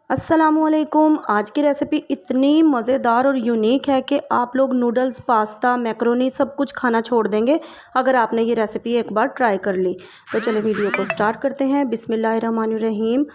अस्सलामुअलैकुम। आज की रेसिपी इतनी मज़ेदार और यूनिक है कि आप लोग नूडल्स, पास्ता, मैक्रोनी सब कुछ खाना छोड़ देंगे अगर आपने ये रेसिपी एक बार ट्राई कर ली। तो चलिए वीडियो को स्टार्ट करते हैं। बिस्मिल्लाहिर्रहमानिर्रहीम।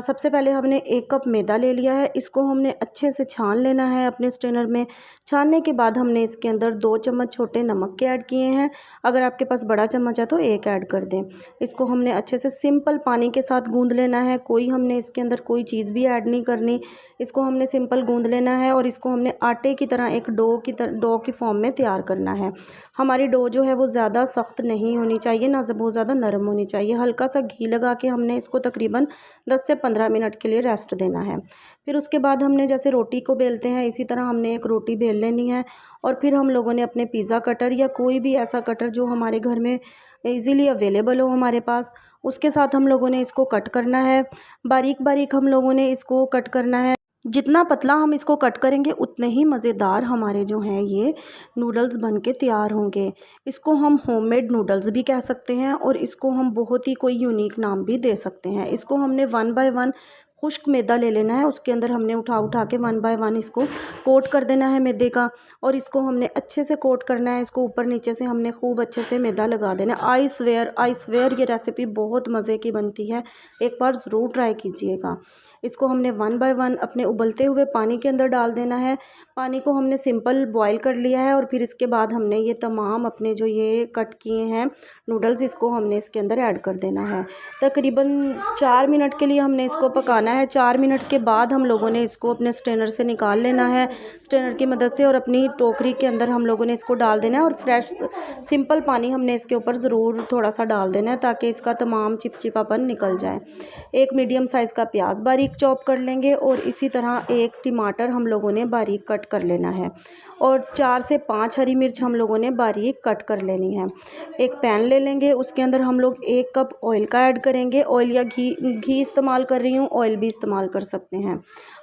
सबसे पहले हमने 1 कप मैदा ले लिया है। इसको हमने अच्छे से छान लेना है अपने स्ट्रेनर में। छानने के बाद हमने इसके अंदर 2 चम्मच छोटे नमक के ऐड किए हैं। अगर आपके पास बड़ा चम्मच है तो 1 ऐड कर दें। इसको हमने अच्छे से सिंपल पानी के साथ गूंद लेना है। कोई हमने इसके अंदर कोई चीज़ भी ऐड नहीं करनी। इसको हमने सिंपल गूंद लेना है और इसको हमने आटे की तरह एक डो की फॉर्म में तैयार करना है। हमारी डो जो है वो ज़्यादा सख्त नहीं होनी चाहिए, ना बहुत ज़्यादा नरम होनी चाहिए। हल्का सा घी लगा के हमने इसको तकरीबन 10 से 15 मिनट के लिए रेस्ट देना है। फिर उसके बाद हमने जैसे रोटी को बेलते हैं इसी तरह हमने एक रोटी बेल लेनी है। और फिर हम लोगों ने अपने पिज़्ज़ा कटर या कोई भी ऐसा कटर जो हमारे घर में इजीली अवेलेबल हो हमारे पास, उसके साथ हम लोगों ने इसको कट करना है। बारीक बारीक हम लोगों ने इसको कट करना है। जितना पतला हम इसको कट करेंगे उतने ही मज़ेदार हमारे जो हैं ये नूडल्स बन के तैयार होंगे। इसको हम होममेड नूडल्स भी कह सकते हैं और इसको हम बहुत ही कोई यूनिक नाम भी दे सकते हैं। इसको हमने 1 बाय 1 खुश्क मैदा ले लेना है। उसके अंदर हमने उठा उठा के 1 बाय 1 इसको कोट कर देना है मैदे का। और इसको हमने अच्छे से कोट करना है। इसको ऊपर नीचे से हमने खूब अच्छे से मैदा लगा देना है। आई स्वेयर ये रेसिपी बहुत मज़े की बनती है, एक बार ज़रूर ट्राई कीजिएगा। इसको हमने 1 बाय 1 अपने उबलते हुए पानी के अंदर डाल देना है। पानी को हमने सिंपल बॉईल कर लिया है और फिर इसके बाद हमने ये तमाम अपने जो ये कट किए हैं नूडल्स, इसको हमने इसके अंदर ऐड कर देना है। तकरीबन 4 मिनट के लिए हमने इसको पकाना है। 4 मिनट के बाद हम लोगों ने इसको अपने स्ट्रेनर से निकाल लेना है, स्ट्रेनर की मदद से, और अपनी टोकरी के अंदर हम लोगों ने इसको डाल देना है। और फ्रेश सिंपल पानी हमने इसके ऊपर ज़रूर थोड़ा सा डाल देना है ताकि इसका तमाम चिपचिपापन निकल जाए। एक मीडियम साइज़ का प्याज बारीक चॉप कर लेंगे और इसी तरह 1 टमाटर हम लोगों ने बारीक कट कर लेना है और 4 से 5 हरी मिर्च हम लोगों ने बारीक कट कर लेनी है। एक पैन ले लेंगे, उसके अंदर हम लोग 1 कप ऑयल का ऐड करेंगे। ऑयल या घी इस्तेमाल कर रही हूँ, ऑयल भी इस्तेमाल कर सकते हैं।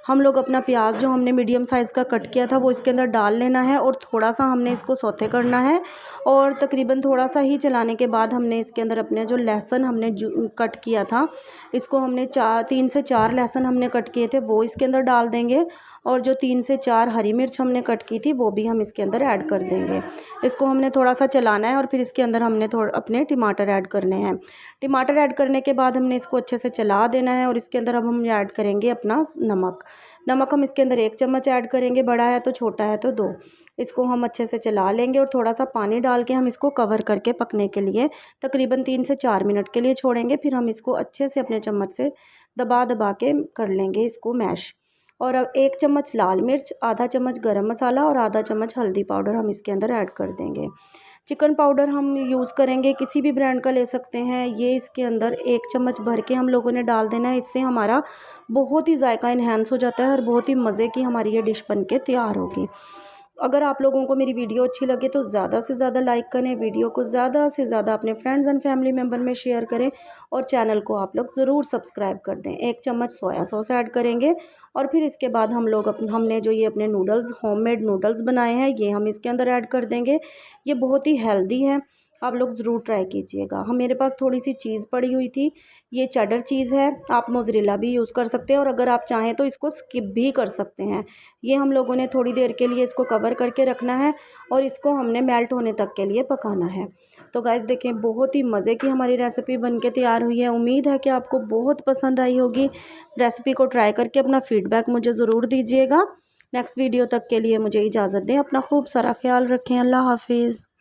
हम लोग अपना प्याज जो हमने मीडियम साइज़ का कट किया था वो इसके अंदर डाल लेना है और थोड़ा सा हमने इसको सौते करना है। और तकरीबन थोड़ा सा ही चलाने के बाद हमने इसके अंदर अपने जो लहसुन हमने कट किया था, इसको हमने 3 से 4 लहसुन हमने कट किए थे वो इसके अंदर डाल देंगे। और जो 3 से 4 हरी मिर्च हमने कट की थी वो भी हम इसके अंदर ऐड कर देंगे। इसको हमने थोड़ा सा चलाना है और फिर इसके अंदर हमने अपने टमाटर ऐड करने हैं। टमाटर ऐड करने के बाद हमने इसको अच्छे से चला देना है और इसके अंदर अब हम ऐड करेंगे अपना नमक। नमक हम इसके अंदर 1 चम्मच ऐड करेंगे, बड़ा है तो छोटा है तो 2। इसको हम अच्छे से चला लेंगे और थोड़ा सा पानी डाल के हम इसको कवर करके पकने के लिए तकरीबन 3 से 4 मिनट के लिए छोड़ेंगे। फिर हम इसको अच्छे से अपने चम्मच से दबा दबा के कर लेंगे इसको मैश। और अब 1 चम्मच लाल मिर्च, आधा चम्मच गरम मसाला और आधा चम्मच हल्दी पाउडर हम इसके अंदर ऐड कर देंगे। चिकन पाउडर हम यूज़ करेंगे, किसी भी ब्रांड का ले सकते हैं। ये इसके अंदर 1 चम्मच भर के हम लोगों ने डाल देना है। इससे हमारा बहुत ही जायका इन्हेंस हो जाता है और बहुत ही मज़े की हमारी ये डिश बन के तैयार होगी। अगर आप लोगों को मेरी वीडियो अच्छी लगे तो ज़्यादा से ज़्यादा लाइक करें, वीडियो को ज़्यादा से ज़्यादा अपने फ्रेंड्स एंड फैमिली मेम्बर में शेयर करें और चैनल को आप लोग ज़रूर सब्सक्राइब कर दें। 1 चम्मच सोया सॉस ऐड करेंगे और फिर इसके बाद हम लोग हमने जो ये अपने नूडल्स, होममेड नूडल्स बनाए हैं, ये हम इसके अंदर ऐड कर देंगे। ये बहुत ही हेल्दी है, आप लोग ज़रूर ट्राई कीजिएगा। मेरे पास थोड़ी सी चीज़ पड़ी हुई थी, ये चेडर चीज़ है, आप मोज़रेला भी यूज़ कर सकते हैं और अगर आप चाहें तो इसको स्किप भी कर सकते हैं। ये हम लोगों ने थोड़ी देर के लिए इसको कवर करके रखना है और इसको हमने मेल्ट होने तक के लिए पकाना है। तो गाइस देखें, बहुत ही मज़े की हमारी रेसिपी बन के तैयार हुई है। उम्मीद है कि आपको बहुत पसंद आई होगी। रेसिपी को ट्राई करके अपना फ़ीडबैक मुझे ज़रूर दीजिएगा। नेक्स्ट वीडियो तक के लिए मुझे इजाज़त दें। अपना खूब सारा ख्याल रखें। अल्लाह हाफिज़।